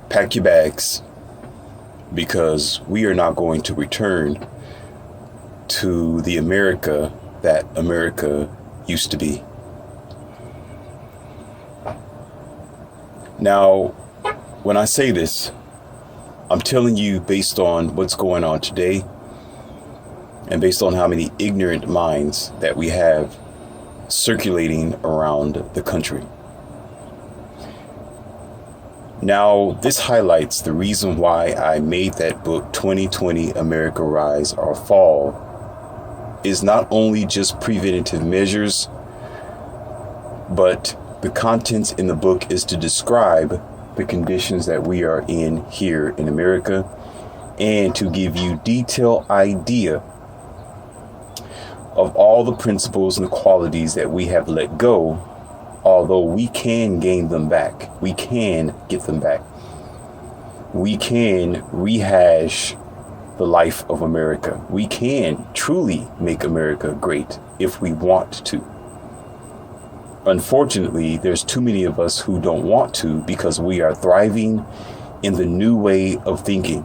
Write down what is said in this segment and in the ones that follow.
Pack your bags, because we are not going to return to the America that America used to be. Now, when I say this, I'm telling you based on what's going on today and based on how many ignorant minds that we have circulating around the country. Now, this highlights the reason why I made that book, 2020 America Rise or Fall, is not only just preventative measures, but the contents in the book is to describe the conditions that we are in here in America and to give you detailed idea of all the principles and the qualities that we have let go, although we can gain them back. We can get them back. We can rehash the life of America. We can truly make America great if we want to. Unfortunately, there's too many of us who don't want to because we are thriving in the new way of thinking.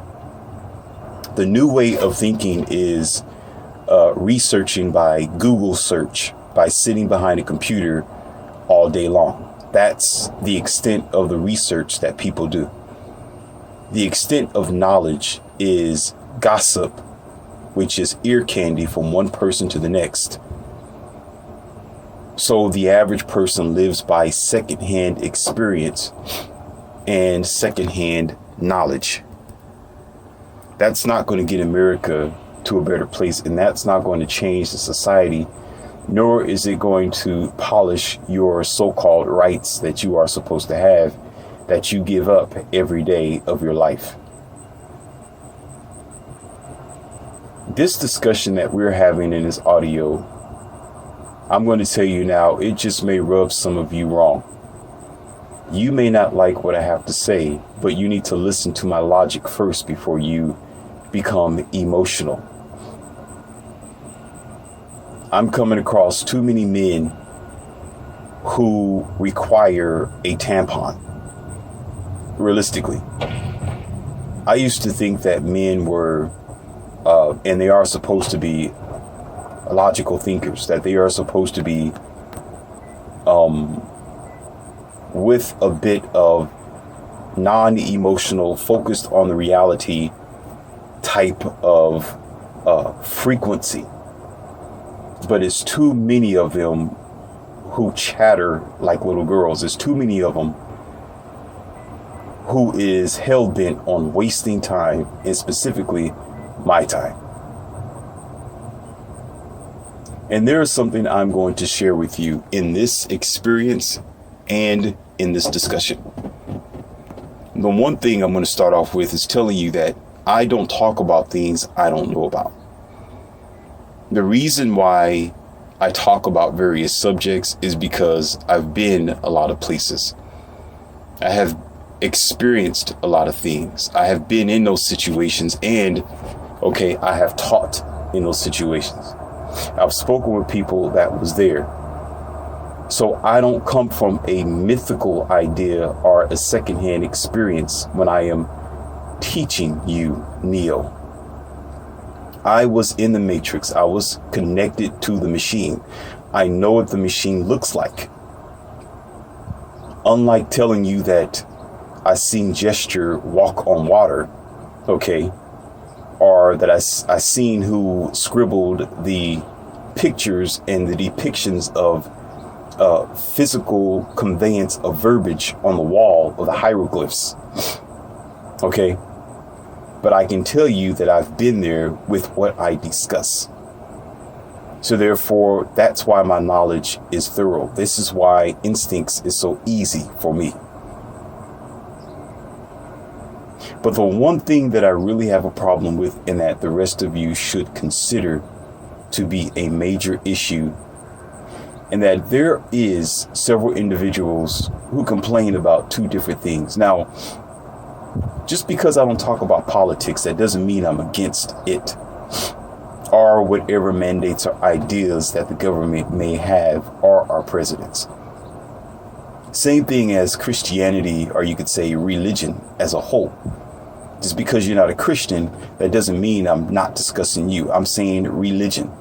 The new way of thinking is researching by Google search, by sitting behind a computer all day long. That's the extent of the research that people do. The extent of knowledge is gossip, which is ear candy from one person to the next. So the average person lives by secondhand experience and secondhand knowledge. That's not going to get America to a better place, and that's not going to change the society, nor is it going to polish your so-called rights that you are supposed to have, that you give up every day of your life. This discussion that we're having in this audio, I'm going to tell you now, it just may rub some of you wrong. You may not like what I have to say, but you need to listen to my logic first before you become emotional. I'm coming across too many men who require a tampon. Realistically, I used to think that men were, and they are supposed to be, logical thinkers, that they are supposed to be with a bit of non-emotional, focused on the reality type of frequency. But it's too many of them who chatter like little girls. There's too many of them who is hell-bent on wasting time, and specifically my time. And there is something I'm going to share with you in this experience and in this discussion. The one thing I'm going to start off with is telling you that I don't talk about things I don't know about. The reason why I talk about various subjects is because I've been a lot of places. I have experienced a lot of things. I have been in those situations, and I have taught in those situations. I've spoken with people that was there. So I don't come from a mythical idea or a secondhand experience when I am teaching you, Neo. I was in the matrix. I was connected to the machine. I know what the machine looks like. Unlike telling you that I seen gesture walk on water, or that I seen who scribbled the pictures and the depictions of physical conveyance of verbiage on the wall of the hieroglyphs. But I can tell you that I've been there with what I discuss. So therefore, that's why my knowledge is thorough. This is why instincts is so easy for me. But the one thing that I really have a problem with, and that the rest of you should consider to be a major issue, and that there is several individuals who complain about two different things. Now, just because I don't talk about politics, that doesn't mean I'm against it, or whatever mandates or ideas that the government may have, or our presidents. Same thing as Christianity, or you could say religion as a whole. Just because you're not a Christian, that doesn't mean I'm not discussing you. I'm saying religion.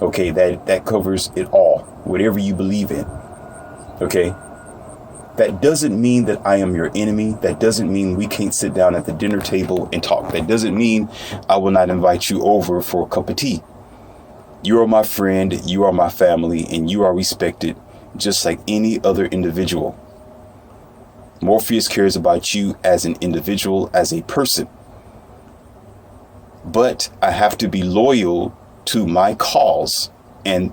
Okay, that covers it all, whatever you believe in. Okay, that doesn't mean that I am your enemy. That doesn't mean we can't sit down at the dinner table and talk. That doesn't mean I will not invite you over for a cup of tea. You are my friend, you are my family, and you are respected just like any other individual. Morpheus cares about you as an individual, as a person. But I have to be loyal to my cause and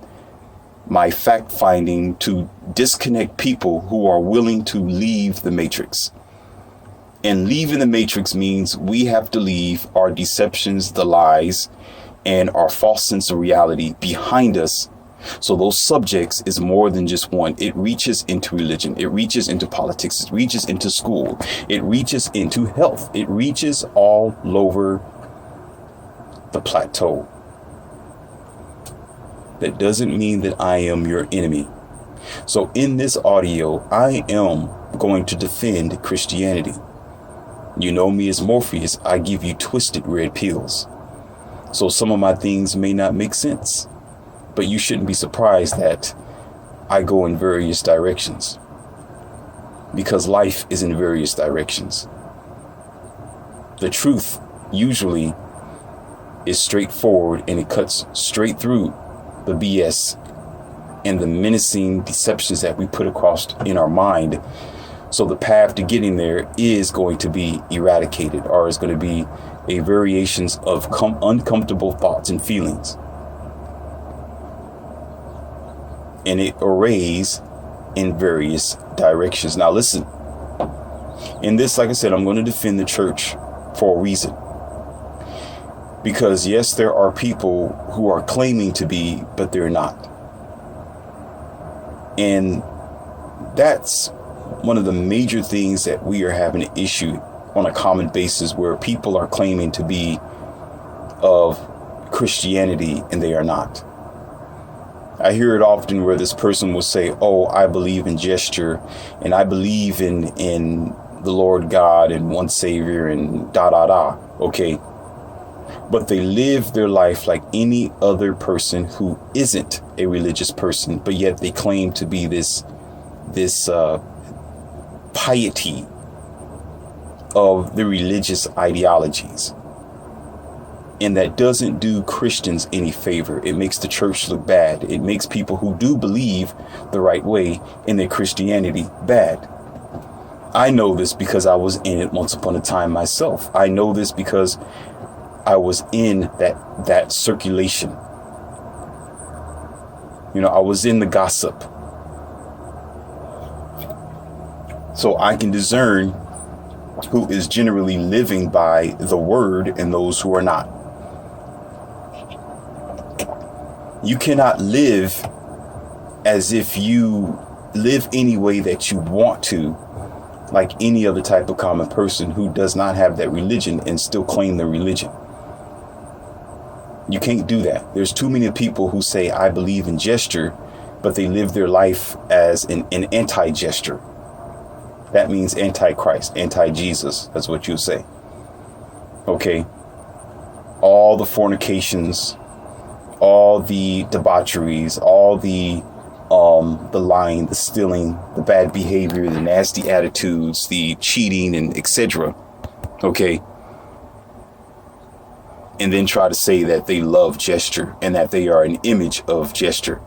my fact finding to disconnect people who are willing to leave the matrix. And leaving the matrix means we have to leave our deceptions, the lies, and our false sense of reality behind us. So those subjects is more than just one. It reaches into religion. It reaches into politics. It reaches into school. It reaches into health. It reaches all over the plateau. That doesn't mean that I am your enemy. So in this audio, I am going to defend Christianity. You know me as Morpheus. I give you twisted red pills. So some of my things may not make sense. But you shouldn't be surprised that I go in various directions. Because life is in various directions. The truth usually is straightforward, and it cuts straight through the BS and the menacing deceptions that we put across in our mind. So the path to getting there is going to be eradicated, or is going to be a variations of uncomfortable thoughts and feelings. And it arrays in various directions. Now listen, in this, like I said, I'm going to defend the church for a reason. Because yes, there are people who are claiming to be, but they're not. And that's one of the major things that we are having an issue on a common basis, where people are claiming to be of Christianity and they are not. I hear it often where this person will say, oh, I believe in gesture, and I believe in the Lord God and one Savior and da. Okay. But they live their life like any other person who isn't a religious person, but yet they claim to be this piety of the religious ideologies. And that doesn't do Christians any favor. It makes the church look bad. It makes people who do believe the right way in their Christianity bad. I know this because I was in it once upon a time myself. I know this because I was in that circulation. You know, I was in the gossip. So I can discern who is generally living by the word and those who are not. You cannot live as if you live any way that you want to, like any other type of common person who does not have that religion and still claim the religion. You can't do that. There's too many people who say, I believe in gesture, but they live their life as an anti-gesture. That means anti-Christ, anti-Jesus. That's what you say. Okay. All the fornications, all the debaucheries, all the lying, the stealing, the bad behavior, the nasty attitudes, the cheating, and etc. Okay. And then try to say that they love gesture and that they are an image of gesture.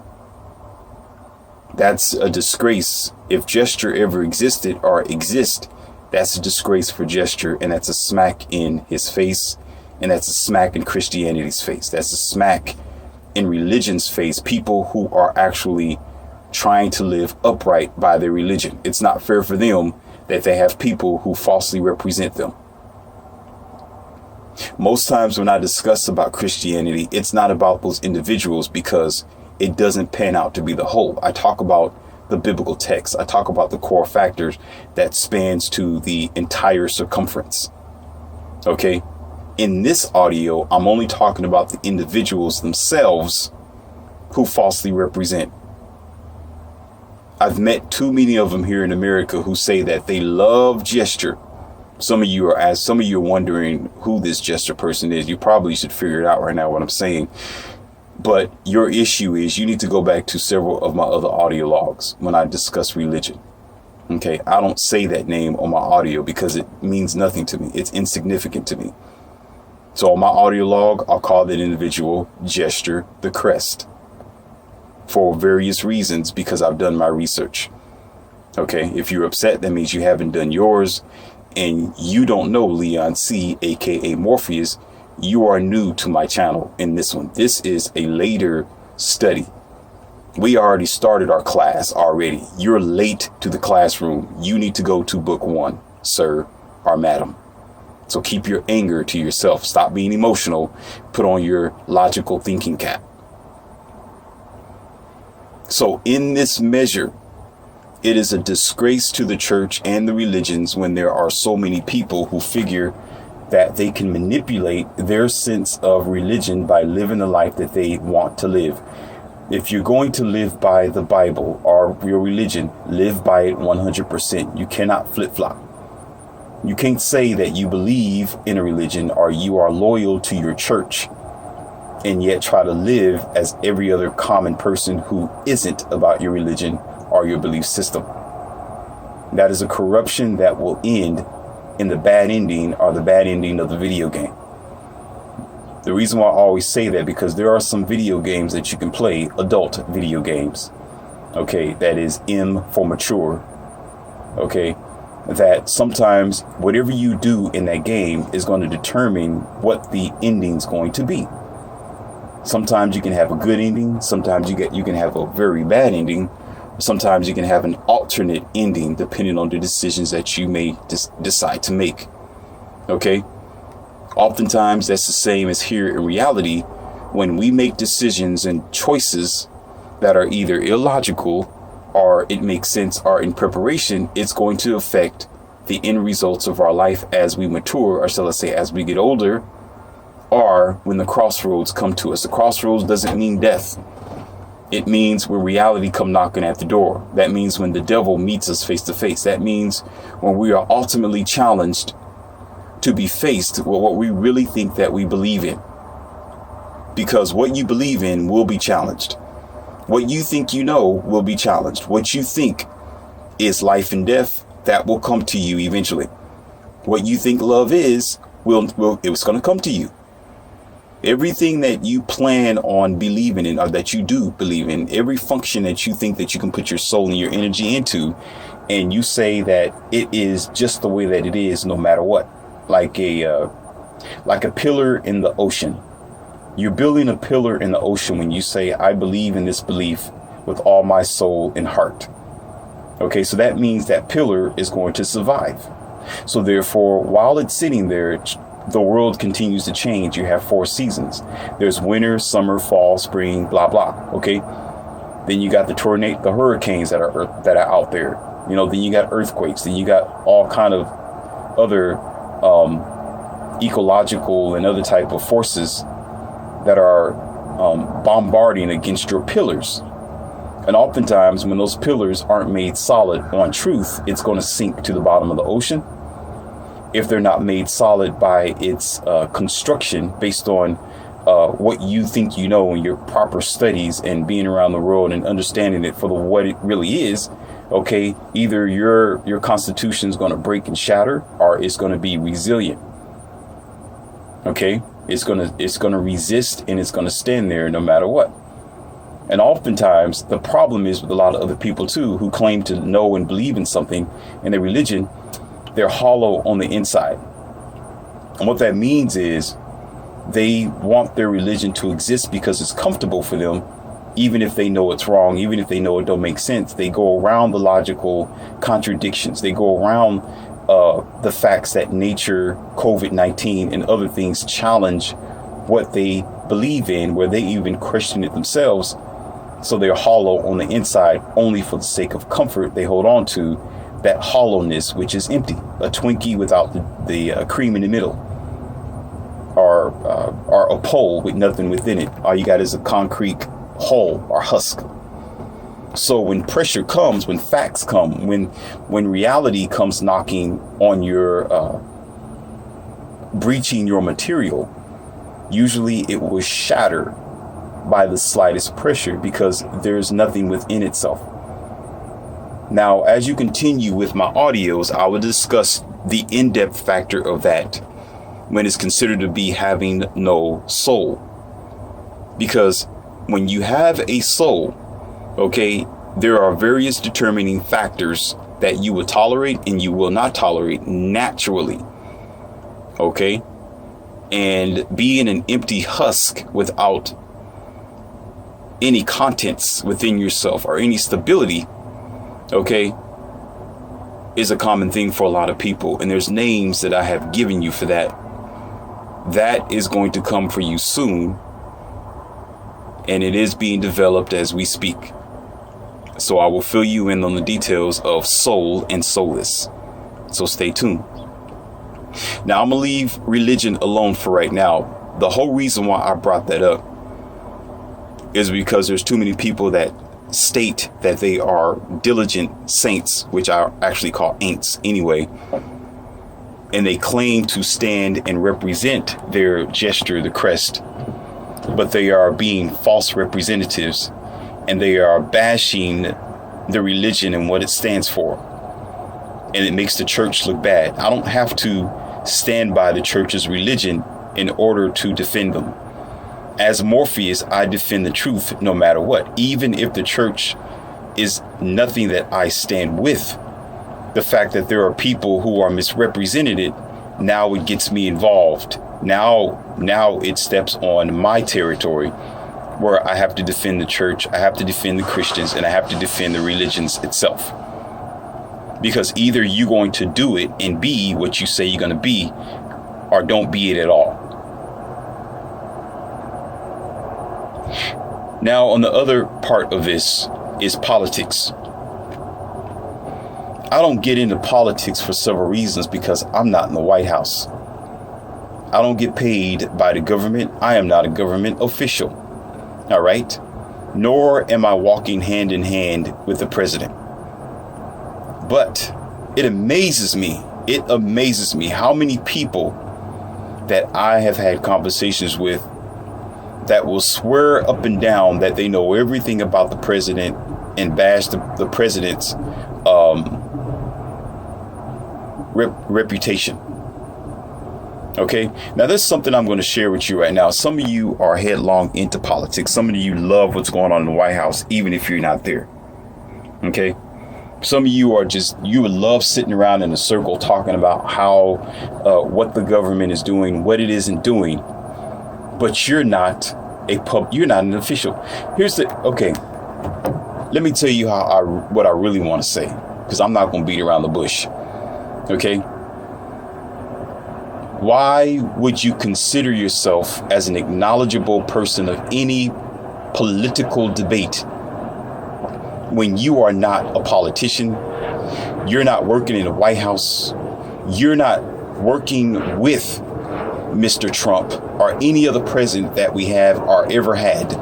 That's a disgrace. If gesture ever existed or exists, that's a disgrace for gesture, and that's a smack in his face, and that's a smack in Christianity's face. That's a smack in religion's face. People who are actually trying to live upright by their religion. It's not fair for them that they have people who falsely represent them. Most times when I discuss about Christianity, it's not about those individuals because it doesn't pan out to be the whole. I talk about the biblical text. I talk about the core factors that spans to the entire circumference. Okay. In this audio, I'm only talking about the individuals themselves who falsely represent. I've met too many of them here in America who say that they love gesture. Some of you are wondering who this gesture person is. You probably should figure it out right now what I'm saying. But your issue is you need to go back to several of my other audio logs when I discuss religion. Okay, I don't say that name on my audio because it means nothing to me. It's insignificant to me. So on my audio log, I'll call that individual Gesture the Crest for various reasons because I've done my research. Okay, if you're upset, that means you haven't done yours and you don't know Leon C, aka Morpheus. You are new to my channel in this one. This is a later study. We already started our class already. You're late to the classroom. You need to go to book 1, sir or madam. So keep your anger to yourself. Stop being emotional. Put on your logical thinking cap. So in this measure, it is a disgrace to the church and the religions when there are so many people who figure that they can manipulate their sense of religion by living the life that they want to live. If you're going to live by the Bible or your religion, live by it 100%. You cannot flip-flop. You can't say that you believe in a religion or you are loyal to your church and yet try to live as every other common person who isn't about your religion or your belief system. That is a corruption that will end in the bad ending or the bad ending of the video game. The reason why I always say that because there are some video games that you can play, adult video games. Okay, that is M for mature. Okay, that sometimes whatever you do in that game is going to determine what the ending's going to be. Sometimes you can have a good ending. Sometimes you can have a very bad ending. Sometimes you can have an alternate ending depending on the decisions that you may decide to make. Okay. Oftentimes that's the same as here in reality. When we make decisions and choices that are either illogical or it makes sense or in preparation, it's going to affect the end results of our life as we mature, or shall I say as we get older, or when the crossroads come to us. The crossroads doesn't mean death. It means when reality come knocking at the door. That means when the devil meets us face to face. That means when we are ultimately challenged to be faced with what we really think that we believe in. Because what you believe in will be challenged. What you think you know will be challenged. What you think is life and death, that will come to you eventually. What you think love is, it's going to come to you. Everything that you plan on believing in or that you do believe in, every function that you think that you can put your soul and your energy into, and you say that it is just the way that it is no matter what, like a pillar in the ocean. You're building a pillar in the ocean when you say, I believe in this belief with all my soul and heart. Okay, so that means that pillar is going to survive. So therefore, while it's sitting there, the world continues to change. You have 4 seasons. There's winter, summer, fall, spring, blah, blah. Okay. Then you got the hurricanes that are out there. You know, then you got earthquakes. Then you got all kind of other ecological and other type of forces that are bombarding against your pillars. And oftentimes when those pillars aren't made solid on truth, it's going to sink to the bottom of the ocean. If they're not made solid by its construction based on what you think you know in your proper studies and being around the world and understanding it for what it really is, okay, either your constitution is going to break and shatter or it's going to be resilient. Okay, it's going to resist and it's going to stand there no matter what. And oftentimes the problem is with a lot of other people too who claim to know and believe in something in their religion. They're hollow on the inside. And what that means is they want their religion to exist because it's comfortable for them, even if they know it's wrong, even if they know it don't make sense. They go around the logical contradictions. They go around the facts that nature, COVID-19 and other things challenge what they believe in, where they even question it themselves. So they're hollow on the inside only for the sake of comfort. They hold on to that hollowness, which is empty, a Twinkie without the cream in the middle, or a pole with nothing within it. All you got is a concrete hull or husk. So when pressure comes, when facts come, when reality comes knocking on your, breaching your material, usually it will shatter by the slightest pressure because there's nothing within itself. Now, as you continue with my audios, I will discuss the in-depth factor of that when it's considered to be having no soul. Because when you have a soul, okay, there are various determining factors that you will tolerate and you will not tolerate naturally. Okay. And being an empty husk without any contents within yourself or any stability, okay, is a common thing for a lot of people. And there's names that I have given you for that. That is going to come for you soon. And it is being developed as we speak. So I will fill you in on the details of soul and soulless. So stay tuned. Now, I'm going to leave religion alone for right now. The whole reason why I brought that up is because there's too many people that state that they are diligent saints, which I actually call ain'ts anyway. And they claim to stand and represent their gesture, the crest, but they are being false representatives and they are bashing the religion and what it stands for. And it makes the church look bad. I don't have to stand by the church's religion in order to defend them. As Morpheus, I defend the truth no matter what, even if the church is nothing that I stand with. The fact that there are people who are misrepresented, now it gets me involved. Now it steps on my territory where I have to defend the church, I have to defend the Christians, and I have to defend the religions itself. Because either you're going to do it and be what you say you're going to be, or don't be it at all. Now, on the other part of this is politics. I don't get into politics for several reasons because I'm not in the White House. I don't get paid by the government. I am not a government official. All right. Nor am I walking hand in hand with the president. But it amazes me how many people that I have had conversations with that will swear up and down that they know everything about the president and bash the president's reputation. Okay, now there's something I'm going to share with you right now. Some of you are headlong into politics. Some of you love what's going on in the White House, even if you're not there. Okay. Some of you are you would love sitting around in a circle talking about how, what the government is doing, what it isn't doing, but you're not an official. Okay, let me tell you what I really want to say, because I'm not going to beat around the bush. Okay. Why would you consider yourself as an acknowledgeable person of any political debate when you are not a politician? You're not working in the White House. You're not working with Mr. Trump or any other president that we have or ever had.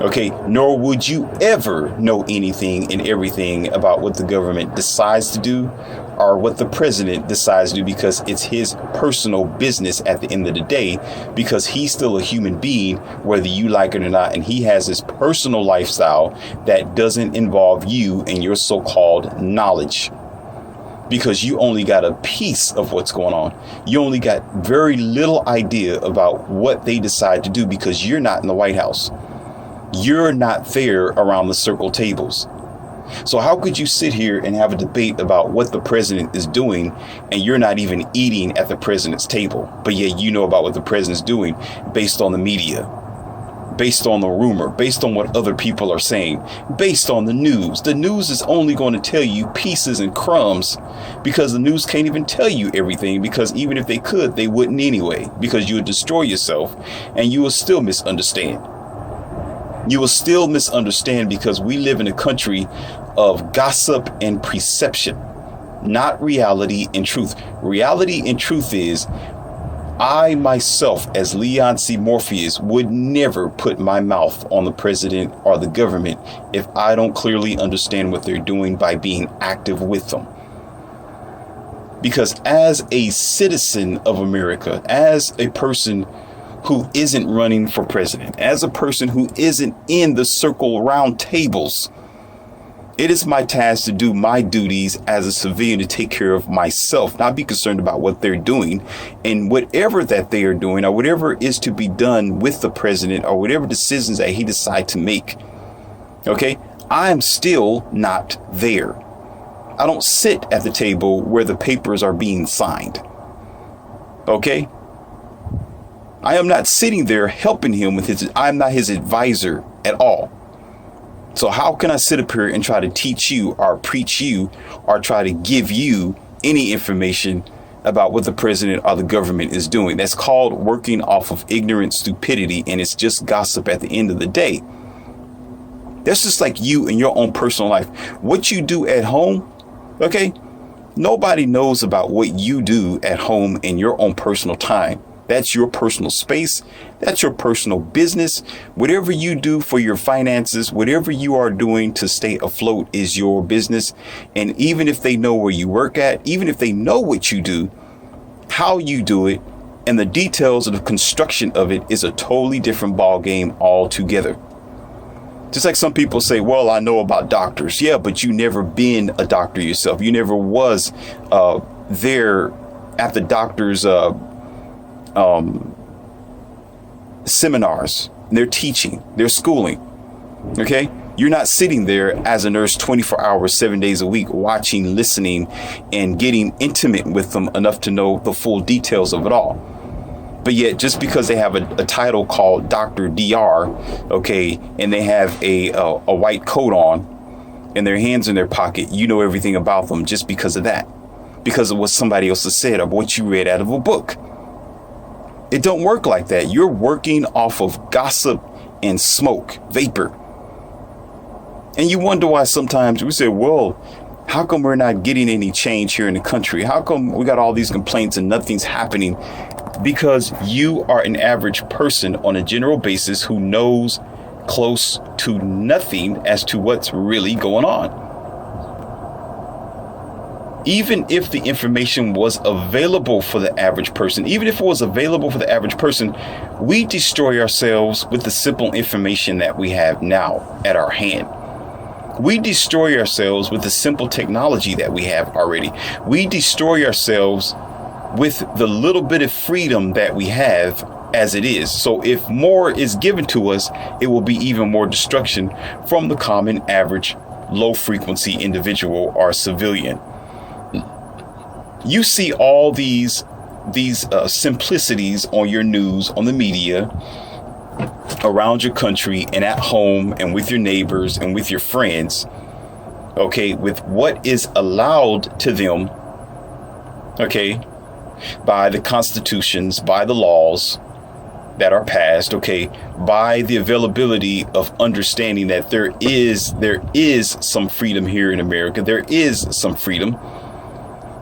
Okay, nor would you ever know anything and everything about what the government decides to do or what the president decides to do, because it's his personal business at the end of the day, because he's still a human being, whether you like it or not. And he has his personal lifestyle that doesn't involve you and your so-called knowledge, because you only got a piece of what's going on. You only got very little idea about what they decide to do, because you're not in the White House. You're not there around the circle tables. So how could you sit here and have a debate about what the president is doing and you're not even eating at the president's table, but yet you know about what the president's doing based on the media, based on the rumor, based on what other people are saying, based on the news? The news is only going to tell you pieces and crumbs, because the news can't even tell you everything, because even if they could, they wouldn't anyway, because you would destroy yourself and you will still misunderstand. You will still misunderstand, because we live in a country of gossip and perception, not reality and truth. Reality and truth is I myself, as Leon C. Morpheus, would never put my mouth on the president or the government if I don't clearly understand what they're doing by being active with them. Because as a citizen of America, as a person who isn't running for president, as a person who isn't in the circle round tables, it is my task to do my duties as a civilian to take care of myself, not be concerned about what they're doing, and whatever that they are doing or whatever is to be done with the president or whatever decisions that he decides to make. Okay, I'm still not there. I don't sit at the table where the papers are being signed. Okay, I am not sitting there helping him with I'm not his advisor at all. So how can I sit up here and try to teach you or preach you or try to give you any information about what the president or the government is doing? That's called working off of ignorant stupidity, and it's just gossip at the end of the day. That's just like you in your own personal life. What you do at home, okay? Nobody knows about what you do at home in your own personal time. That's your personal space. That's your personal business. Whatever you do for your finances, whatever you are doing to stay afloat is your business. And even if they know where you work at, even if they know what you do, how you do it, and the details of the construction of it is a totally different ball game altogether. Just like some people say, well, I know about doctors. Yeah, but you never been a doctor yourself. You never was there at the doctor's seminars, they're teaching, they're schooling. Okay, you're not sitting there as a nurse 24 hours, 7 days a week, watching, listening, and getting intimate with them enough to know the full details of it all. But yet, just because they have a title called Dr. DR, okay, and they have a white coat on and their hands in their pocket, you know everything about them just because of that, because of what somebody else has said or what you read out of a book. It don't work like that. You're working off of gossip and smoke, vapor. And you wonder why sometimes we say, well, how come we're not getting any change here in the country? How come we got all these complaints and nothing's happening? Because you are an average person on a general basis who knows close to nothing as to what's really going on. Even if the information was available for the average person, we destroy ourselves with the simple information that we have now at our hand. We destroy ourselves with the simple technology that we have already. We destroy ourselves with the little bit of freedom that we have as it is. So if more is given to us, it will be even more destruction from the common average low frequency individual or civilian. You see all these simplicities on your news, on the media, around your country and at home and with your neighbors and with your friends, okay, with what is allowed to them, okay, by the constitutions, by the laws that are passed, okay, by the availability of understanding that there is some freedom here in America. There is some freedom.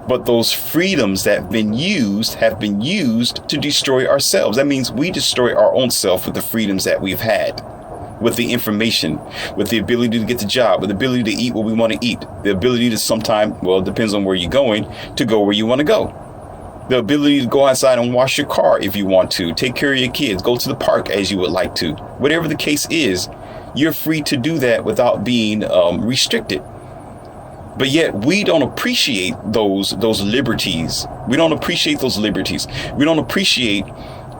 But those freedoms that have been used to destroy ourselves. That means we destroy our own self with the freedoms that we've had, with the information, with the ability to get the job, with the ability to eat what we want to eat, the ability to sometime, well, it depends on where you're going, to go where you want to go. The ability to go outside and wash your car if you want to, take care of your kids, go to the park as you would like to. Whatever the case is, you're free to do that without being restricted. But yet we don't appreciate those liberties. We don't appreciate those liberties. We don't appreciate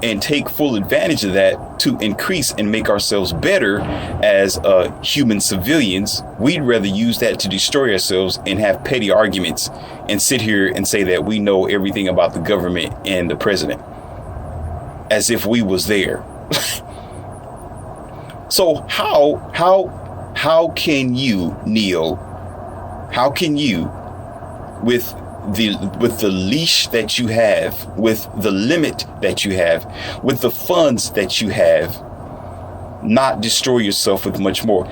and take full advantage of that to increase and make ourselves better as human civilians. We'd rather use that to destroy ourselves and have petty arguments and sit here and say that we know everything about the government and the president as if we was there. So how can you, Neo? How can you, with the leash that you have, with the limit that you have, with the funds that you have, not destroy yourself with much more?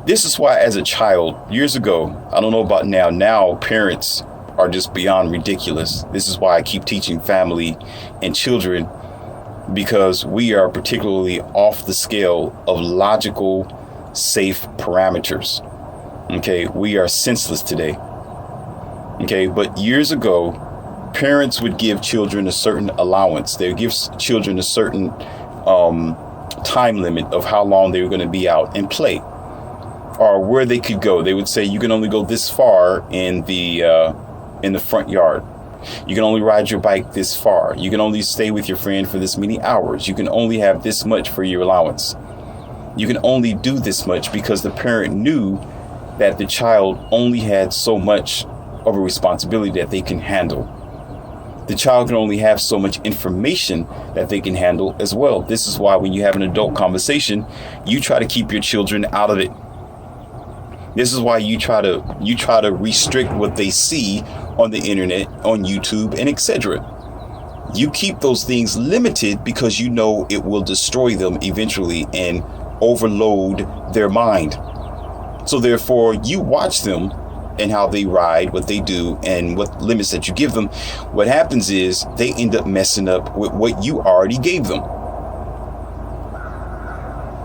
This is why, as a child, years ago, I don't know about now parents are just beyond ridiculous. This is why I keep teaching family and children, because we are particularly off the scale of logical, safe parameters. Okay, we are senseless today. Okay, but years ago, parents would give children a certain allowance. They would give children a certain time limit of how long they were going to be out and play, or where they could go. They would say, you can only go this far in the front yard. You can only ride your bike this far. You can only stay with your friend for this many hours. You can only have this much for your allowance. You can only do this much, because the parent knew that the child only had so much of a responsibility that they can handle. The child can only have so much information that they can handle as well. This is why when you have an adult conversation, you try to keep your children out of it. This is why you try to restrict what they see on the internet, on YouTube, and etc. You keep those things limited because you know it will destroy them eventually and overload their mind. So therefore, you watch them and how they ride, what they do, and what limits that you give them. What happens is they end up messing up with what you already gave them.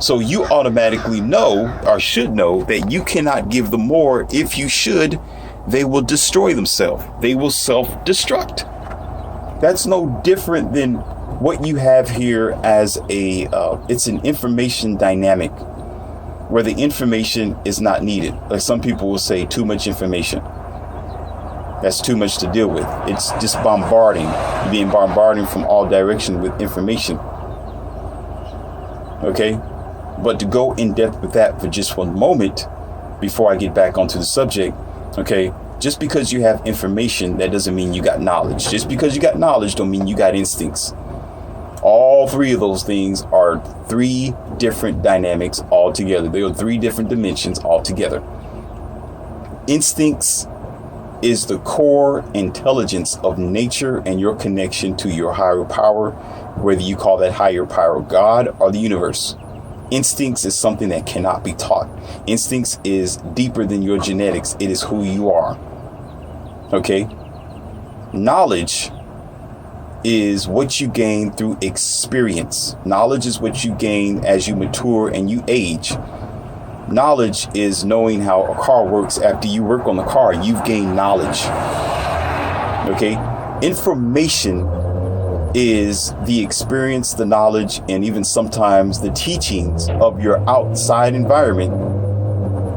So you automatically know, or should know, that you cannot give them more. If you should, they will destroy themselves. They will self-destruct. That's no different than what you have here as it's an information dynamic, where the information is not needed. Like some people will say, too much information. That's too much to deal with. It's just bombarding. You're being bombarded from all directions with information. Okay? But to go in depth with that for just one moment before I get back onto the subject, okay? Just because you have information, that doesn't mean you got knowledge. Just because you got knowledge don't mean you got instincts. All three of those things are three different dynamics altogether. They are three different dimensions altogether. Instincts is the core intelligence of nature and your connection to your higher power, whether you call that higher power God or the universe. Instincts is something that cannot be taught. Instincts is deeper than your genetics. It is who you are. Okay? Knowledge is what you gain through experience. Knowledge is what you gain as you mature and you age. Knowledge is knowing how a car works. After you work on the car, you've gained knowledge. Okay? Information is the experience, the knowledge, and even sometimes the teachings of your outside environment,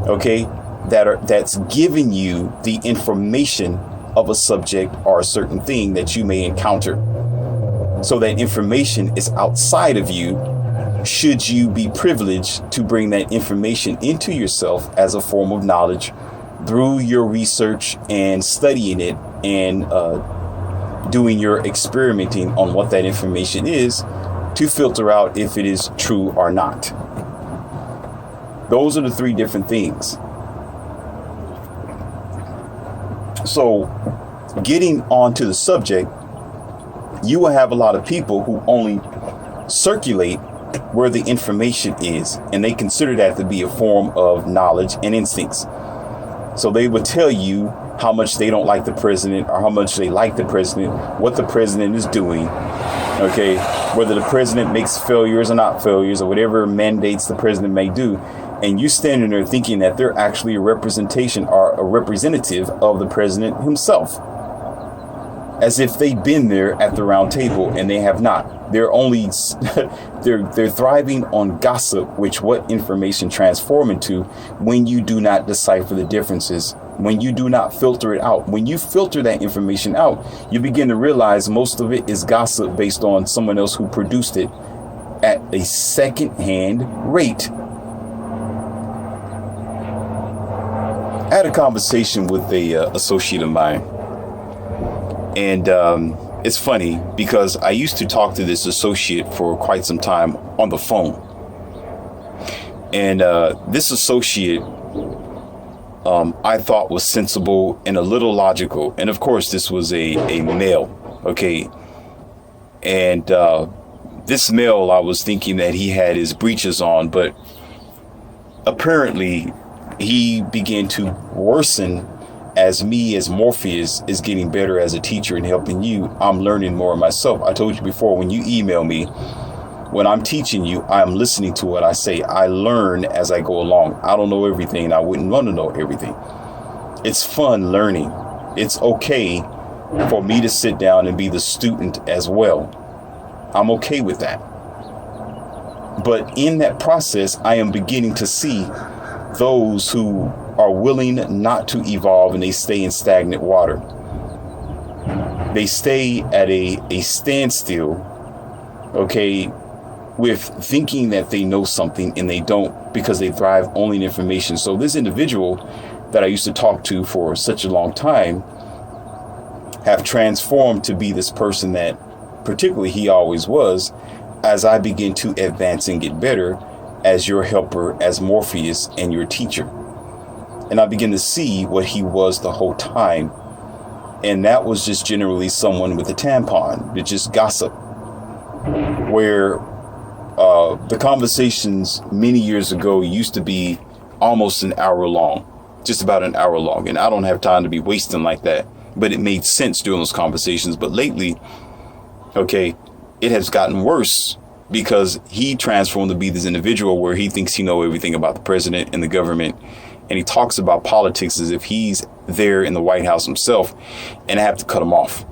okay, that's giving you the information of a subject or a certain thing that you may encounter. So that information is outside of you, should you be privileged to bring that information into yourself as a form of knowledge through your research and studying it and doing your experimenting on what that information is to filter out if it is true or not. Those are the three different things. So getting onto the subject, you will have a lot of people who only circulate where the information is, and they consider that to be a form of knowledge and instincts. So they would tell you how much they don't like the president or how much they like the president, what the president is doing, okay, whether the president makes failures or not failures or whatever mandates the president may do. And you standing there thinking that they're actually a representation or a representative of the president himself, as if they've been there at the round table, and they have not. They're only they're thriving on gossip, which what information transform into when you do not decipher the differences, when you do not filter it out. When you filter that information out, you begin to realize most of it is gossip based on someone else who produced it at a second-hand rate. I had a conversation with a associate of mine, and it's funny because I used to talk to this associate for quite some time on the phone, and this associate I thought was sensible and a little logical, and of course this was a male, okay, and this male, I was thinking that he had his breeches on, but apparently he began to worsen as me, as Morpheus, is getting better as a teacher and helping you, I'm learning more myself. I told you before, when you email me, when I'm teaching you, I'm listening to what I say. I learn as I go along. I don't know everything, and I wouldn't want to know everything. It's fun learning. It's okay for me to sit down and be the student as well. I'm okay with that. But in that process, I am beginning to see those who are willing not to evolve, and they stay in stagnant water. They stay at a standstill, okay, with thinking that they know something, and they don't, because they thrive only in information. So this individual that I used to talk to for such a long time have transformed to be this person that particularly he always was, as I begin to advance and get better as your helper, as Morpheus, and your teacher. And I begin to see what he was the whole time. And that was just generally someone with a tampon that just gossip. Where the conversations many years ago used to be almost an hour long, just about an hour long. And I don't have time to be wasting like that. But it made sense during those conversations. But lately, okay, it has gotten worse, because he transformed to be this individual where he thinks he knows everything about the president and the government. And he talks about politics as if he's there in the White House himself, and I have to cut him off.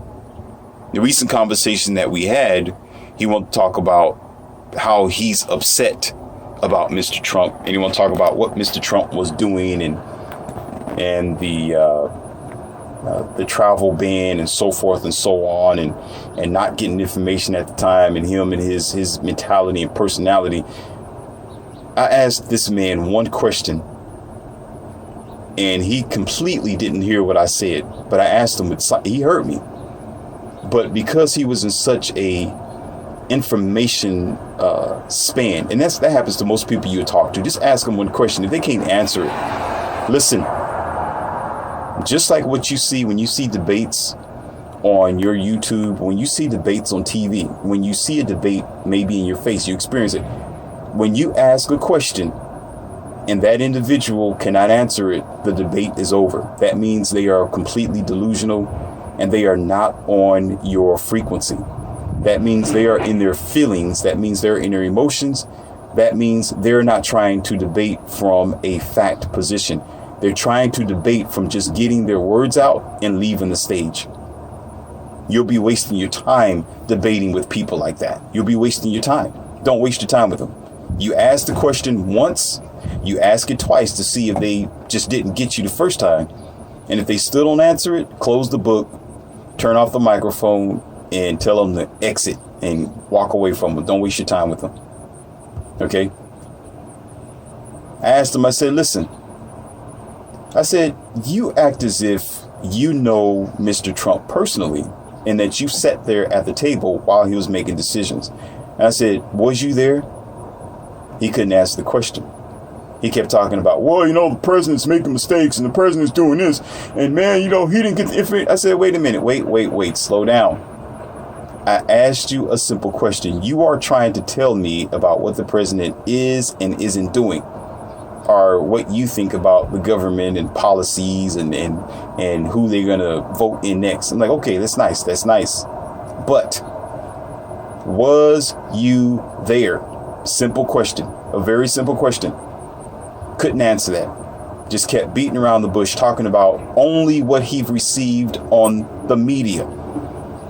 The recent conversation that we had, he wanted to talk about how he's upset about Mr. Trump, and he wanted to talk about what Mr. Trump was doing, and the travel ban and so forth and so on, and not getting information at the time, and him and his mentality and personality. I asked this man one question, and he completely didn't hear what I said, but I asked him, he heard me. But because he was in such a information span, and that happens to most people you talk to, just ask them one question. If they can't answer it, listen. Just like what you see when you see debates on your YouTube, when you see debates on TV, when you see a debate maybe in your face, you experience it. When you ask a question and that individual cannot answer it, the debate is over. That means they are completely delusional and they are not on your frequency. That means they are in their feelings. That means they're in their emotions. That means they're not trying to debate from a fact position. They're trying to debate from just getting their words out and leaving the stage. You'll be wasting your time debating with people like that. You'll be wasting your time. Don't waste your time with them. You ask the question once, you ask it twice to see if they just didn't get you the first time. And if they still don't answer it, close the book, turn off the microphone, and tell them to exit and walk away from them. Don't waste your time with them. Okay? I asked them, I said, listen, I said, you act as if you know Mr. Trump personally and that you sat there at the table while he was making decisions. And I said, was you there? He couldn't answer the question. He kept talking about, well, the president's making mistakes and the president's doing this. And man, he didn't get the information. I said, wait a minute. Wait, slow down. I asked you a simple question. You are trying to tell me about what the president is and isn't doing, or what you think about the government and policies and who they're going to vote in next. I'm like, okay, that's nice. But was you there? Simple question. A very simple question. Couldn't answer that. Just kept beating around the bush, talking about only what he received on the media.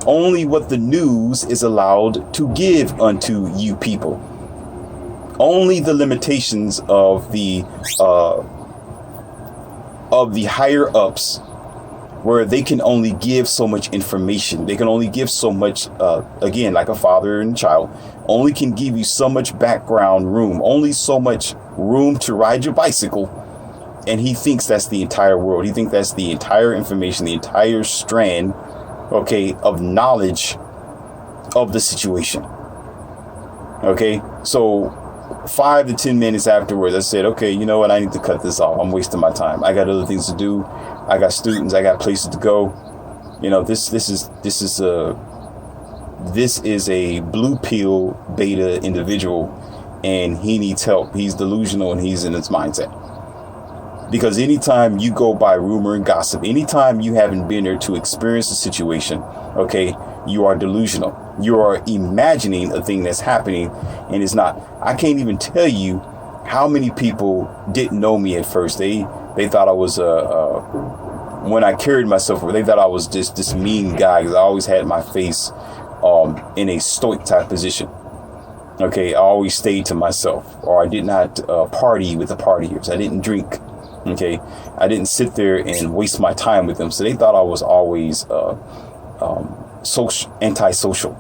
Only what the news is allowed to give unto you people. Only the limitations of the higher ups, where they can only give so much information. They can only give so much, again, like a father and child, only can give you so much background room, only so much room to ride your bicycle. And he thinks that's the entire world. He thinks that's the entire information, the entire strand, okay, of knowledge of the situation. Okay, so 5 to 10 minutes afterwards, I said, okay, you know what? I need to cut this off. I'm wasting my time. I got other things to do. I got students. I got places to go. This is a blue pill beta individual, and he needs help. He's delusional and he's in his mindset. Because anytime you go by rumor and gossip, anytime you haven't been there to experience the situation, okay, you are delusional. You are imagining a thing that's happening and it's not. I can't even tell you how many people didn't know me at first. They thought I was when I carried myself, they thought I was just this mean guy because I always had my face in a stoic type position. Okay, I always stayed to myself, or I did not party with the partiers. I didn't drink. Okay, I didn't sit there and waste my time with them. So they thought I was always antisocial.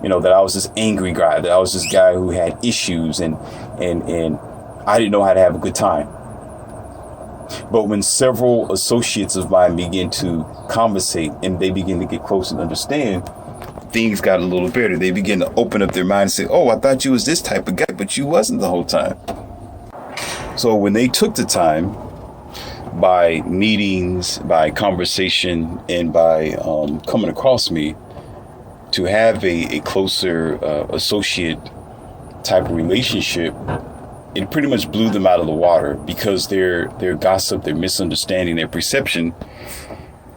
You know, that I was this angry guy, that I was this guy who had issues and I didn't know how to have a good time. But when several associates of mine begin to conversate and they begin to get close and understand, things got a little better. They begin to open up their mind and say, oh, I thought you was this type of guy, but you wasn't the whole time. So when they took the time, by meetings, by conversation, and by coming across me, to have a closer associate type of relationship, it pretty much blew them out of the water, because their gossip, their misunderstanding, their perception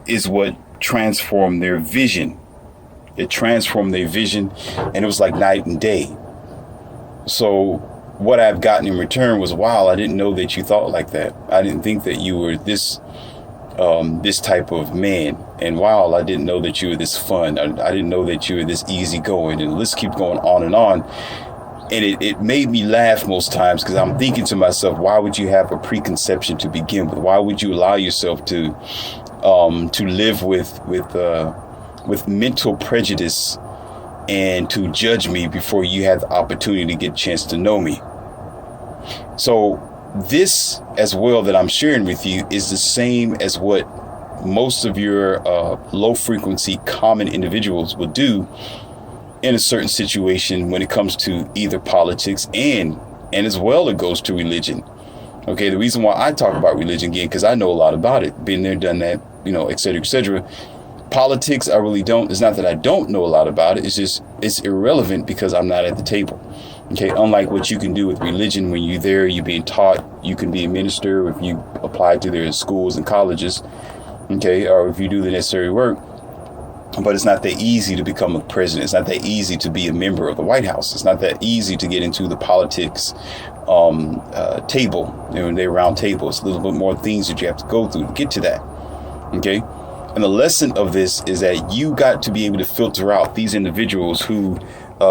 is what transformed their vision. It transformed their vision, and it was like night and day. So what I've gotten in return was, wow, I didn't know that you thought like that. I didn't think that you were this type of man. And wow, I didn't know that you were this fun. I didn't know that you were this easygoing. And the list keeps going on and on. And it made me laugh most times, because I'm thinking to myself, why would you have a preconception to begin with? Why would you allow yourself to live with mental prejudice and to judge me before you had the opportunity to get a chance to know me? So this as well that I'm sharing with you is the same as what most of your low frequency common individuals would do in a certain situation when it comes to either politics and as well it goes to religion. Okay, the reason why I talk about religion again, because I know a lot about it, been there, done that, you know, et cetera, et cetera. Politics, I really don't. It's not that I don't know a lot about it. It's just, it's irrelevant because I'm not at the table. Okay, unlike what you can do with religion, when you're there, you're being taught, you can be a minister if you apply to their schools and colleges, okay, or if you do the necessary work. But it's not that easy to become a president. It's not that easy to be a member of the White House. It's not that easy to get into the politics table, you know, their round table. It's a little bit more things that you have to go through to get to that. Okay. And the lesson of this is that you got to be able to filter out these individuals who,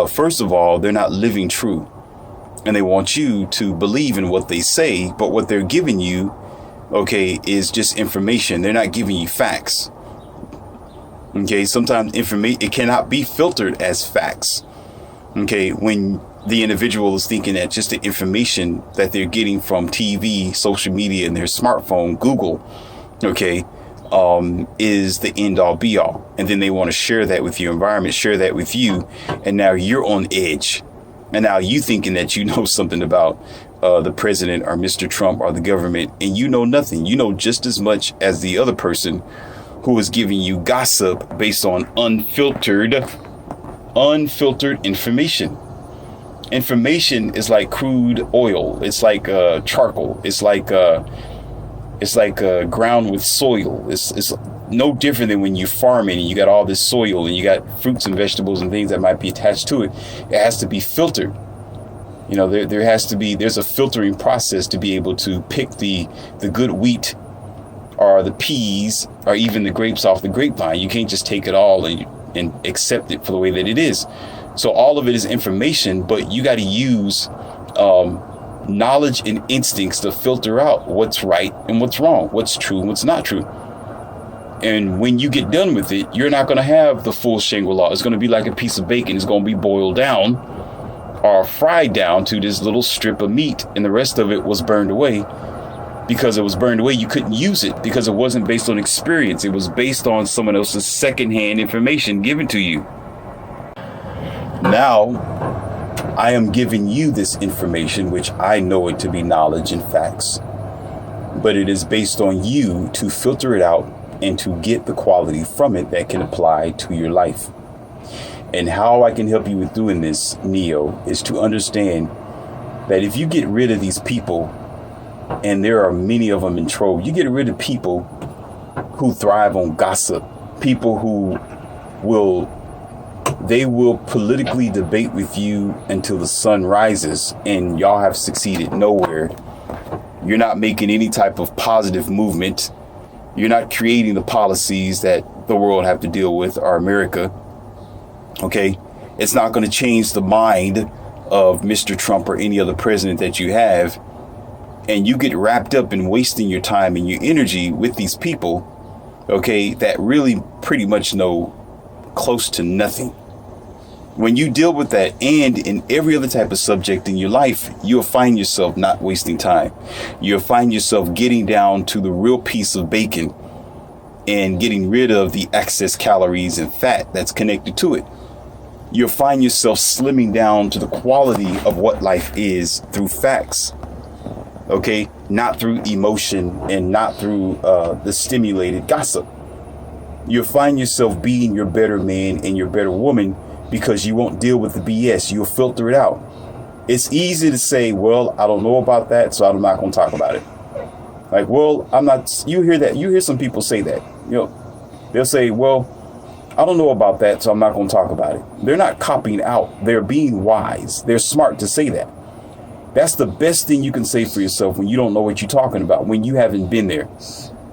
first of all, they're not living true. And they want you to believe in what they say, but what they're giving you, okay, is just information. They're not giving you facts. Okay, sometimes information, it cannot be filtered as facts. Okay, when the individual is thinking that just the information that they're getting from TV, social media, and their smartphone, Google, okay, is the end all be all. And then they want to share that with your environment, share that with you. And now you're on edge. And now you thinking that you know something about the president or Mr. Trump or the government, and you know nothing. You know just as much as the other person who is giving you gossip based on unfiltered information. Information is like crude oil. It's like charcoal. It's like ground with soil. It's no different than when you're farming and you got all this soil and you got fruits and vegetables and things that might be attached to it. It has to be filtered. You know, there's a filtering process to be able to pick the good wheat or the peas or even the grapes off the grapevine. You can't just take it all and accept it for the way that it is. So all of it is information, but you got to use knowledge and instincts to filter out what's right and what's wrong, what's true and what's not true. And when you get done with it, you're not going to have the full Shangri-La. It's going to be like a piece of bacon. It's going to be boiled down or fried down to this little strip of meat, and the rest of it was burned away. Because it was burned away, you couldn't use it because it wasn't based on experience. It was based on someone else's secondhand information given to you. Now, I am giving you this information, which I know it to be knowledge and facts. But it is based on you to filter it out and to get the quality from it that can apply to your life. And how I can help you with doing this, Neo, is to understand that if you get rid of these people And there are many of them in trove. You get rid of people who thrive on gossip, people who will politically debate with you until the sun rises, and y'all have succeeded nowhere. You're not making any type of positive movement. You're not creating the policies that the world have to deal with, or America. Okay? It's not going to change the mind of Mr. Trump or any other president that you have. And you get wrapped up in wasting your time and your energy with these people, okay, that really pretty much know close to nothing. When you deal with that, and in every other type of subject in your life, you'll find yourself not wasting time. You'll find yourself getting down to the real piece of bacon and getting rid of the excess calories and fat that's connected to it. You'll find yourself slimming down to the quality of what life is through facts. Okay, not through emotion and not through the stimulated gossip. You'll find yourself being your better man and your better woman because you won't deal with the BS. You'll filter it out. It's easy to say, well, I don't know about that, so I'm not going to talk about it. Like, well, I'm not. You hear that? You hear some people say that. You know, they'll say, well, I don't know about that, so I'm not going to talk about it. They're not copying out. They're being wise. They're smart to say that. That's the best thing you can say for yourself when you don't know what you're talking about, when you haven't been there.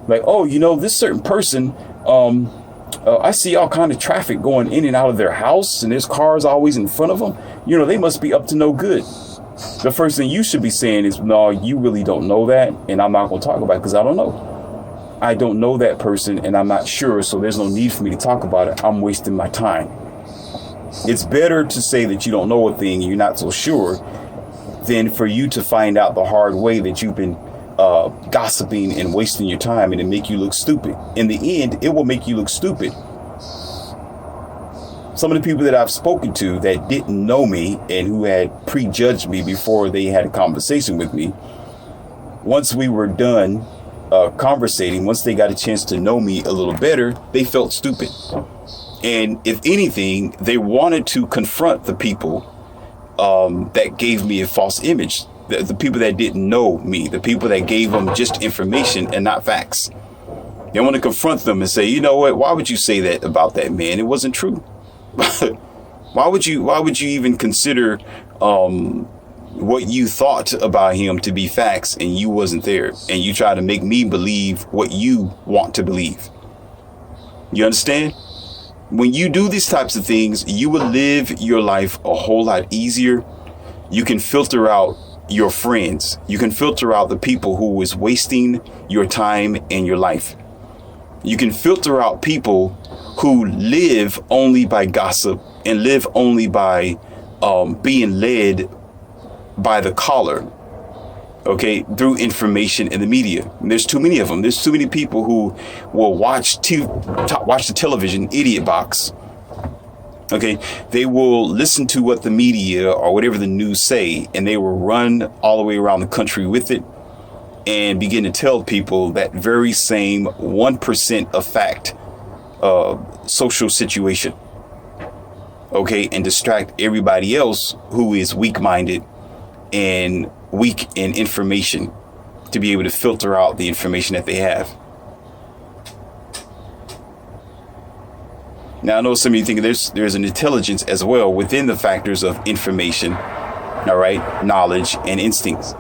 Like, oh, you know, this certain person, I see all kind of traffic going in and out of their house, and there's cars always in front of them. You know, they must be up to no good. The first thing you should be saying is, no, you really don't know that, and I'm not going to talk about it because I don't know. I don't know that person, and I'm not sure, so there's no need for me to talk about it. I'm wasting my time. It's better to say that you don't know a thing and you're not so sure than for you to find out the hard way that you've been gossiping and wasting your time, and it make you look stupid. In the end, it will make you look stupid. Some of the people that I've spoken to that didn't know me and who had prejudged me before they had a conversation with me, once we were done conversating, once they got a chance to know me a little better, they felt stupid. And if anything, they wanted to confront the people that gave me a false image. The people that didn't know me, the people that gave them just information and not facts. They want to confront them and say, you know what, why would you say that about that man? It wasn't true. Why would you even consider what you thought about him to be facts, and you wasn't there, and you try to make me believe what you want to believe? You understand? When you do these types of things, you will live your life a whole lot easier. You can filter out your friends. You can filter out the people who is wasting your time and your life. You can filter out people who live only by gossip and live only by being led by the collar, okay, through information in the media. And there's too many of them. There's too many people who will watch the television idiot box. Okay, they will listen to what the media or whatever the news say, and they will run all the way around the country with it and begin to tell people that very same 1% of fact social situation. Okay, and distract everybody else who is weak-minded and weak in information to be able to filter out the information that they have. Now, I know some of you think there's an intelligence as well within the factors of information, all right, knowledge and instincts.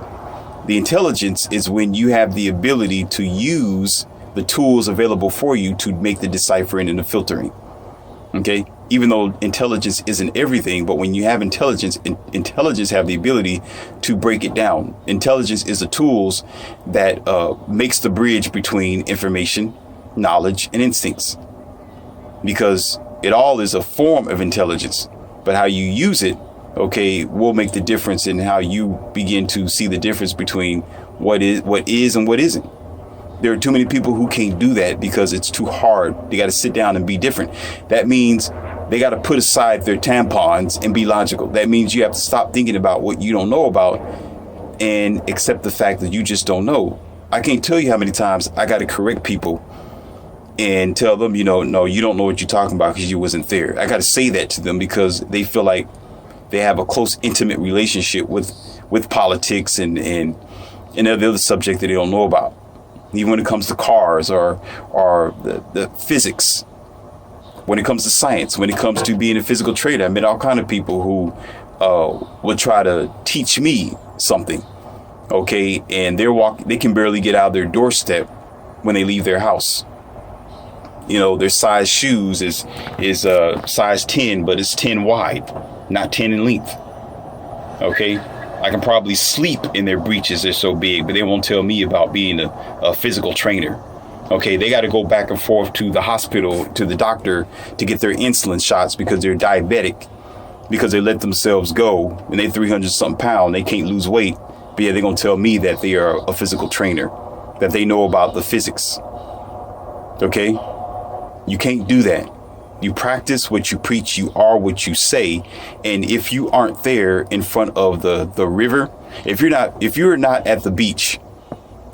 The intelligence is when you have the ability to use the tools available for you to make the deciphering and the filtering. Okay, even though intelligence isn't everything, but when you have intelligence have the ability to break it down. Intelligence is the tools that makes the bridge between information, knowledge, and instincts. Because it all is a form of intelligence, but how you use it, okay, will make the difference in how you begin to see the difference between what is and what isn't. There are too many people who can't do that because it's too hard. They got to sit down and be different. That means they got to put aside their tampons and be logical. That means you have to stop thinking about what you don't know about and accept the fact that you just don't know. I can't tell you how many times I got to correct people and tell them, you know, no, you don't know what you're talking about because you wasn't there. I got to say that to them because they feel like they have a close, intimate relationship with politics and and the other subject that they don't know about. Even when it comes to cars or the physics, when it comes to science, when it comes to being a physical trader, I met all kind of people who would try to teach me something. Okay, and they can barely get out of their doorstep when they leave their house. You know, their size shoes is size 10, but it's 10 wide, not 10 in length. Okay, I can probably sleep in their breeches. They're so big, but they won't tell me about being a physical trainer. Okay, they got to go back and forth to the hospital, to the doctor, to get their insulin shots because they're diabetic, because they let themselves go and they're 300 something pounds. They can't lose weight. But yeah, they're going to tell me that they are a physical trainer, that they know about the physics. Okay? You can't do that. You practice what you preach. You are what you say. And if you aren't there in front of the river, if you're not at the beach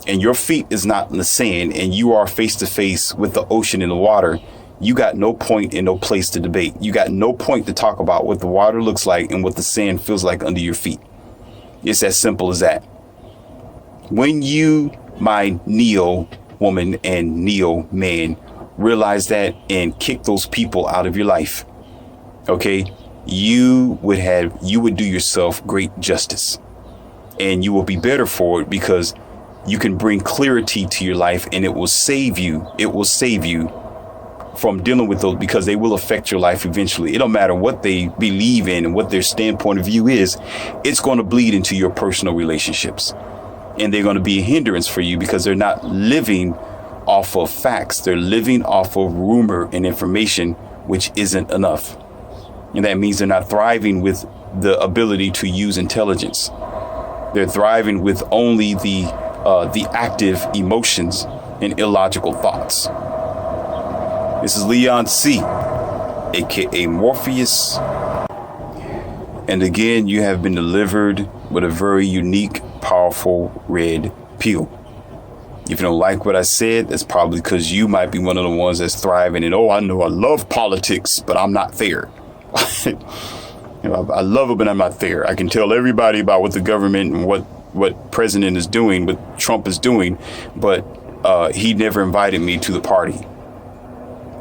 and your feet is not in the sand and you are face to face with the ocean and the water, you got no point and no place to debate. You got no point to talk about what the water looks like and what the sand feels like under your feet. It's as simple as that. When you, my neo woman and neo man, realize that and kick those people out of your life, okay, you would do yourself great justice, and you will be better for it because you can bring clarity to your life, and it will save you. It will save you from dealing with those, because they will affect your life eventually. It don't matter what they believe in and what their standpoint of view is. It's going to bleed into your personal relationships, and they're going to be a hindrance for you because they're not living off of facts. They're living off of rumor and information, which isn't enough. And that means they're not thriving with the ability to use intelligence. They're thriving with only the active emotions and illogical thoughts. This is Leon C, aka Morpheus. And again, you have been delivered with a very unique, powerful red pill. If you don't like what I said, that's probably because you might be one of the ones that's thriving and, I know I love politics, but I'm not there. I love it, but I'm not there. I can tell everybody about what the government and what president is doing, what Trump is doing, but he never invited me to the party.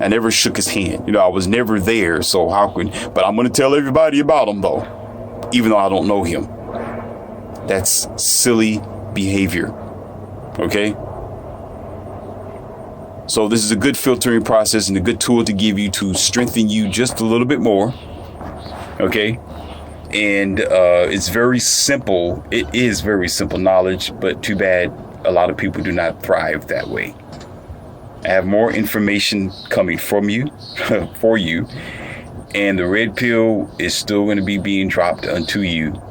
I never shook his hand. I was never there. So but I'm going to tell everybody about him though, even though I don't know him. That's silly behavior. Okay. So this is a good filtering process and a good tool to give you to strengthen you just a little bit more. Okay. And it's very simple. It is very simple knowledge, but too bad a lot of people do not thrive that way. I have more information coming from you, for you, and the red pill is still going to be being dropped unto you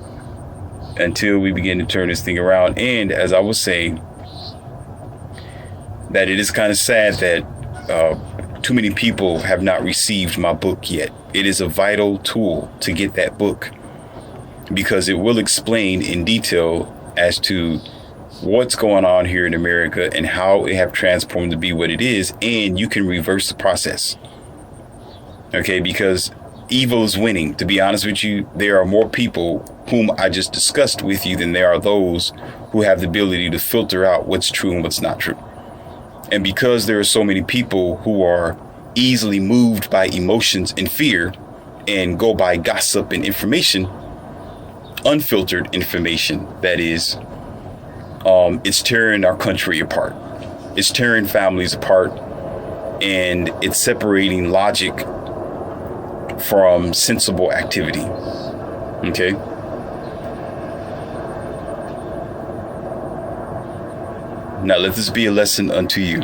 until we begin to turn this thing around. And as I was saying, that it is kind of sad that too many people have not received my book yet. It is a vital tool to get that book because it will explain in detail as to what's going on here in America and how it have transformed to be what it is, and you can reverse the process. Okay, because evil is winning. To be honest with you, there are more people whom I just discussed with you than there are those who have the ability to filter out what's true and what's not true. And because there are so many people who are easily moved by emotions and fear and go by gossip and information, unfiltered information, that is, it's tearing our country apart. It's tearing families apart, and it's separating logic from sensible activity. Okay? Now let this be a lesson unto you.